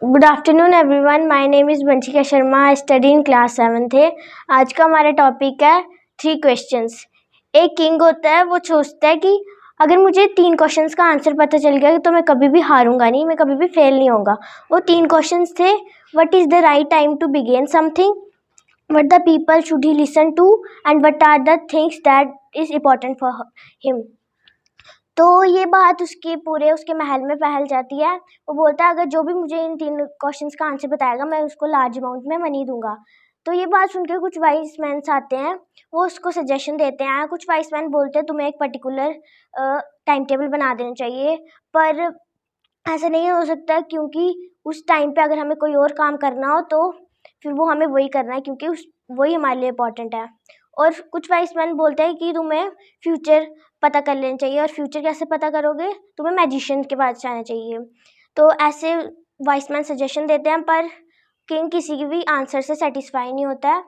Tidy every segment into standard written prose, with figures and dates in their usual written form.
Good afternoon everyone, my name is Vanshika Sharma. I study in class 7th है। आज का हमारा टॉपिक है 3 क्वेश्चंस। एक किंग होता है, वो सोचता है कि अगर मुझे 3 क्वेश्चंस का आंसर पता चल गया तो मैं कभी भी हारूंगा नहीं, मैं कभी भी फेल नहीं होगा। वो 3 क्वेश्चंस थे: what is the right time to begin something, what the people should he listen to, and what are the things that is important for him. तो ये बात उसके महल में फैल जाती है। वो बोलता है अगर जो भी मुझे इन 3 क्वेश्चंस का आंसर बताएगा मैं उसको लार्ज अमाउंट में मनी दूंगा। तो ये बात सुनकर कुछ वाइस मैन्स आते हैं, वो उसको सजेशन देते हैं। कुछ वाइस मैन बोलते हैं तुम्हें एक पर्टिकुलर टाइम टेबल बना देना चाहिए, पर ऐसा नहीं हो सकता क्योंकि उस टाइम पे अगर हमें कोई और काम करना हो तो फिर वो हमें वही करना है, क्योंकि वही हमारे लिए इम्पोर्टेंट है। और कुछ वाइस मैन बोलते हैं कि तुम्हें फ्यूचर पता कर लेना चाहिए, और फ्यूचर कैसे पता करोगे, तुम्हें मैजिशियन के पास जाना चाहिए। तो ऐसे वाइस मैन सजेशन देते हैं, पर किंग किसी की भी आंसर से सेटिस्फाई नहीं होता है।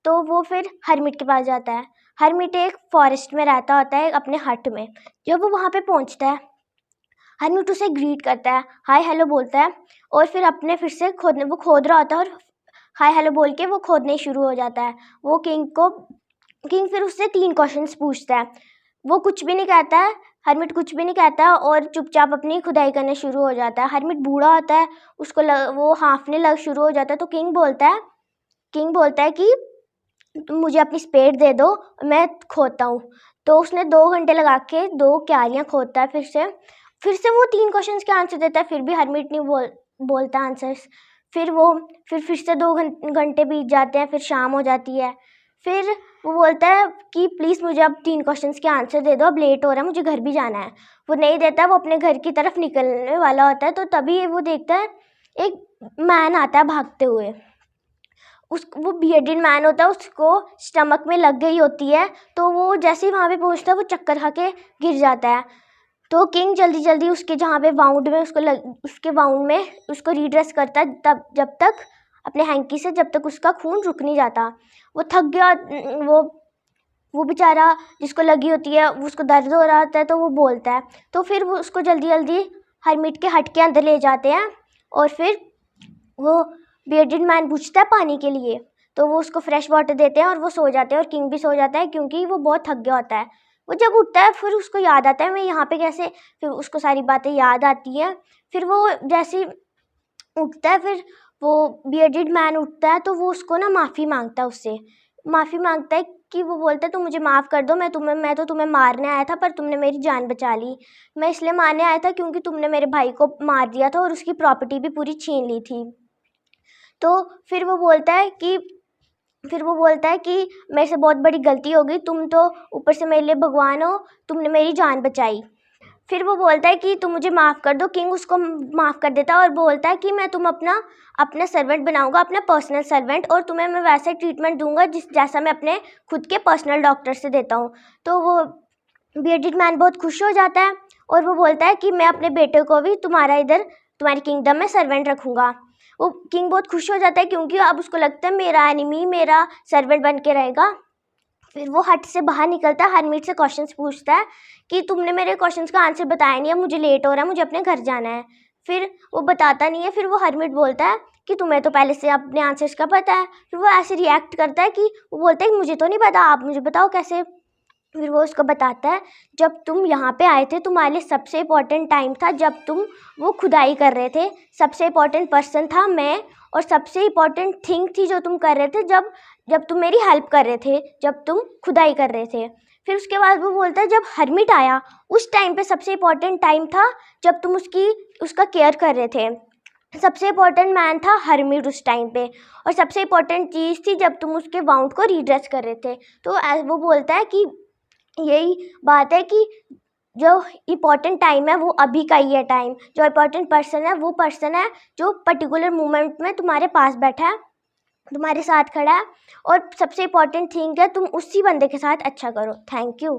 तो वो फिर हरमिट के पास जाता है। हरमिट एक फॉरेस्ट में रहता होता है अपने हट में। जब वो वहाँ पे पहुँचता है, हरमिट उसे ग्रीट करता है, हाय हेलो बोलता है, और फिर फिर से वो खोद रहा होता है, और हाय हेलो बोल के वो खोदने शुरू हो जाता है। वो किंग फिर उससे 3 क्वेश्चंस पूछता है। वो कुछ भी नहीं कहता है, हरमिट कुछ भी नहीं कहता, और चुपचाप अपनी खुदाई करने शुरू हो जाता है। हरमिट बूढ़ा होता है, वो हाँफने लग शुरू हो जाता है। तो किंग बोलता है कि तुम मुझे अपनी स्पेड दे दो, मैं खोदता हूँ। तो उसने 2 घंटे लगा के 2 क्यारियाँ खोदता है। फिर से वो 3 क्वेश्चंस के आंसर देता है, फिर भी हरमिट नहीं बोलता आंसर्स। फिर से 2 घंटे बीत जाते हैं, फिर शाम हो जाती है। फिर वो बोलता है कि प्लीज़ मुझे अब 3 क्वेश्चंस के आंसर दे दो, अब लेट हो रहा है, मुझे घर भी जाना है। वो नहीं देता, वो अपने घर की तरफ निकलने वाला होता है। तो तभी वो देखता है एक मैन आता है भागते हुए। वो बियर्डेड मैन होता है, उसको स्टमक में लग गई होती है। तो वो जैसे ही वहाँ पे पहुँचता है वो चक्कर खा के गिर जाता है। तो किंग जल्दी जल्दी उसके जहाँ पे वाउंड में उसके वाउंड में उसको रीड्रेस करता है, तब जब तक अपने हैंकी से, जब तक उसका खून रुक नहीं जाता। वो थक गया, वो बेचारा जिसको लगी होती है उसको दर्द हो रहा होता है, तो वो बोलता है। तो फिर वो उसको जल्दी जल्दी हरमिट के हट के अंदर ले जाते हैं, और फिर वो बियर्डेड मैन पूछता है पानी के लिए। तो वो उसको फ्रेश वाटर देते हैं और वो सो जाते हैं, और किंग भी सो जाता है क्योंकि वो बहुत थक गया होता है। वो जब उठता है फिर उसको याद आता है मैं यहाँ पे कैसे, फिर उसको सारी बातें याद आती हैं। फिर वो जैसे ही उठता है, फिर वो बियर्डेड मैन उठता है, तो वो उसको ना माफ़ी मांगता है उससे। माफ़ी मांगता है कि वो बोलता है तुम मुझे माफ़ कर दो, मैं तो तुम्हें मारने आया था पर तुमने मेरी जान बचा ली। मैं इसलिए मारने आया था क्योंकि तुमने मेरे भाई को मार दिया था और उसकी प्रॉपर्टी भी पूरी छीन ली थी। तो फिर वो बोलता है कि मेरे से बहुत बड़ी गलती हो गई, तुम तो ऊपर से मेरे लिए भगवान हो, तुमने मेरी जान बचाई। फिर वो बोलता है कि तुम मुझे माफ़ कर दो। किंग उसको माफ़ कर देता है और बोलता है कि मैं तुम अपना सर्वेंट बनाऊंगा, अपना पर्सनल सर्वेंट, और तुम्हें मैं वैसे ट्रीटमेंट दूंगा जैसा मैं अपने खुद के पर्सनल डॉक्टर से देता हूँ। तो वो बियर्डेड मैन बहुत खुश हो जाता है, और वो बोलता है कि मैं अपने बेटे को भी तुम्हारी किंगडम में सर्वेंट रखूँगा। वो किंग बहुत खुश हो जाता है क्योंकि अब उसको लगता है मेरा एनिमी मेरा सर्वेंट बन के रहेगा। फिर वो हट से बाहर निकलता है, हरमिट से क्वेश्चंस पूछता है कि तुमने मेरे क्वेश्चंस का आंसर बताया नहीं है, मुझे लेट हो रहा है, मुझे अपने घर जाना है। फिर वो बताता नहीं है। फिर वो हरमिट बोलता है कि तुम्हें तो पहले से अपने आंसर्स का पता है। फिर वो ऐसे रिएक्ट करता है कि वो बोलता है कि मुझे तो नहीं पता, आप मुझे बताओ कैसे। फिर वो उसको बताता है जब तुम यहाँ पे आए थे तुम्हारे लिए सबसे इम्पोर्टेंट टाइम था जब तुम वो खुदाई कर रहे थे। सबसे इम्पोर्टेंट पर्सन था मैं, और सबसे इम्पोर्टेंट थिंग थी जो तुम कर रहे थे जब तुम मेरी हेल्प कर रहे थे, जब तुम खुदाई कर रहे थे। फिर उसके बाद वो बोलता है जब हरमिट आया उस टाइम पे सबसे इम्पोर्टेंट टाइम था जब तुम उसका केयर कर रहे थे। सबसे इम्पोर्टेंट मैन था हरमिट उस टाइम पे, और सबसे इम्पोर्टेंट चीज़ थी जब तुम उसके वाउंड को रीड्रेस कर रहे थे। तो वो बोलता है कि यही बात है कि जो इम्पोर्टेंट टाइम है वो अभी का ही है टाइम, जो इम्पोर्टेंट पर्सन है वो पर्सन है जो पर्टिकुलर मोमेंट में तुम्हारे पास बैठा है, तुम्हारे साथ खड़ा है, और सबसे इम्पोर्टेंट थिंग है तुम उसी बंदे के साथ अच्छा करो। Thank you.